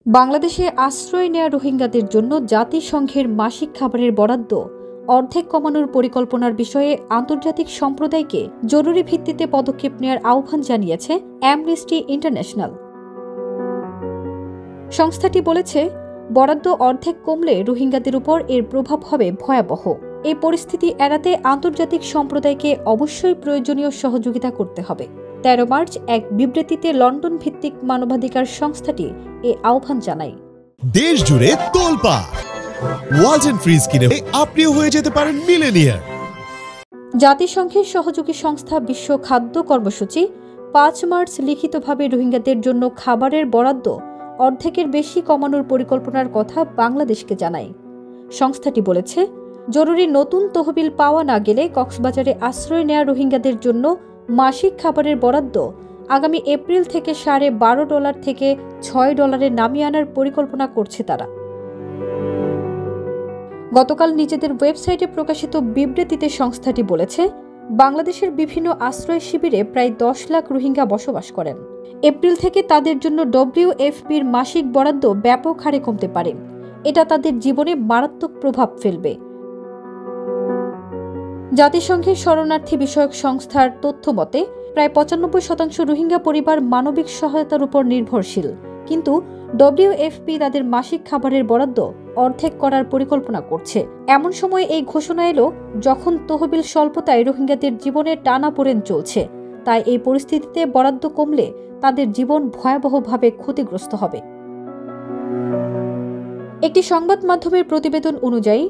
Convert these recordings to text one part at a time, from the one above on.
বাংলাদেশে আশ্রয় নেয়া রোহিঙ্গাদের জন্য জাতিসংঘের মাসিক খাবারের বরাদ্দ অর্ধেক কমানোর পরিকল্পনার বিষয়ে আন্তর্জাতিক সম্প্রদায়কে জরুরি ভিত্তিতে পদক্ষেপ নেওয়ার আহ্বান জানিয়েছে অ্যামনেস্টি ইন্টারন্যাশনাল। সংস্থাটি বলেছে, বরাদ্দ অর্ধেক কমলে রোহিঙ্গাদের উপর এর প্রভাব হবে ভয়াবহ। এই পরিস্থিতি এড়াতে আন্তর্জাতিক সম্প্রদায়কে অবশ্যই প্রয়োজনীয় সহযোগিতা করতে হবে। 13 মার্চ এক বিবৃতিতে লন্ডন ভিত্তিক মানবাধিকার সংস্থাটি এই আহ্বান জানায়। দেশ জুড়ে তোলপাড় ওয়ালটন ফ্রিজ কিনে আপনিও হয়ে যেতে পারেন মিলেনিয়ার। জাতিসংঘের সহযোগী সংস্থা বিশ্ব খাদ্য কর্মসূচি 5 মার্চ লিখিতভাবে রোহিঙ্গাদের জন্য খাবারের বরাদ্দ অর্ধেকের বেশি কমানোর পরিকল্পনার কথা বাংলাদেশকে জানায়। সংস্থাটি বলেছে, জরুরি নতুন তহবিল পাওয়া না গেলে কক্সবাজারে আশ্রয় নেয়া রোহিঙ্গাদের জন্য মাসিক খাবারের বরাদ্দ আগামী এপ্রিল থেকে $12.5 থেকে $6 নামিয়ে আনার পরিকল্পনা করছে তারা। গতকাল নিজেদের ওয়েবসাইটে প্রকাশিত বিবৃতিতে সংস্থাটি বলেছে, বাংলাদেশের বিভিন্ন আশ্রয় শিবিরে প্রায় 10 লাখ রোহিঙ্গা বসবাস করেন। এপ্রিল থেকে তাদের জন্য WFPর মাসিক বরাদ্দ ব্যাপক হারে কমতে পারে। এটা তাদের জীবনে মারাত্মক প্রভাব ফেলবে। জাতিসংঘের শরণার্থী বিষয়ক সংস্থার তথ্য মতে প্রায় 95% রোহিঙ্গা পরিবার মানবিক সহায়তার উপর নির্ভরশীল, কিন্তু WFP তাদের মাসিক খাবারের বরাদ্দ অর্ধেক করার পরিকল্পনা করছে। এমন সময় এই ঘোষণা এলো যখন তহবিল স্বল্পতায় রোহিঙ্গাদের জীবনে টানাপোড়েন চলছে। তাই এই পরিস্থিতিতে বরাদ্দ কমলে তাদের জীবন ভয়াবহভাবে ক্ষতিগ্রস্ত হবে। একটি সংবাদ মাধ্যমের প্রতিবেদন অনুযায়ী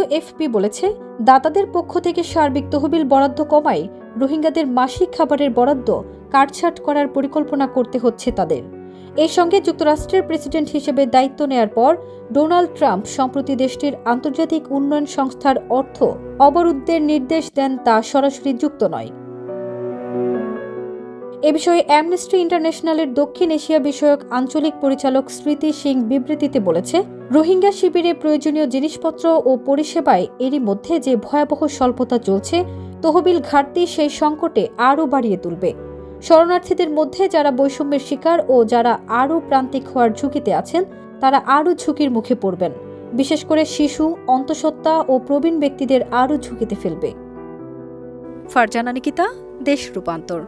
WFP বলেছে, দাতাদের পক্ষ থেকে সার্বিক তহবিল বরাদ্দ কমায় রোহিঙ্গাদের মাসিক খাবারের বরাদ্দ কাটছাঁট করার পরিকল্পনা করতে হচ্ছে তাদের। এর সঙ্গে যুক্তরাষ্ট্রের প্রেসিডেন্ট হিসেবে দায়িত্ব নেয়ার পর ডোনাল্ড ট্রাম্প সম্প্রতি দেশটির আন্তর্জাতিক উন্নয়ন সংস্থার অর্থ অবরুদ্ধের নির্দেশ দেন তা সরাসরি যুক্ত নয়। এ বিষয়ে অ্যামনেস্টি ইন্টারন্যাশনালের দক্ষিণ এশিয়া বিষয়ক আঞ্চলিক পরিচালক স্মৃতি সিং বিবৃতিতে বলেছে, রোহিঙ্গা শিবিরে প্রয়োজনীয় জিনিসপত্র ও পরিষেবায় এরই মধ্যে যে ভয়াবহ স্বল্পতা চলছে, তহবিল ঘাটতি সেই সংকটে আরও বাড়িয়ে তুলবে। শরণার্থীদের মধ্যে যারা বৈষম্যের শিকার ও যারা আরও প্রান্তিক হওয়ার ঝুঁকিতে আছেন, তারা আরও ঝুঁকির মুখে পড়বেন। বিশেষ করে শিশু, অন্তঃসত্ত্বা ও প্রবীণ ব্যক্তিদের আরও ঝুঁকিতে ফেলবে। ফারজানা নিকিতা, দেশ রূপান্তর।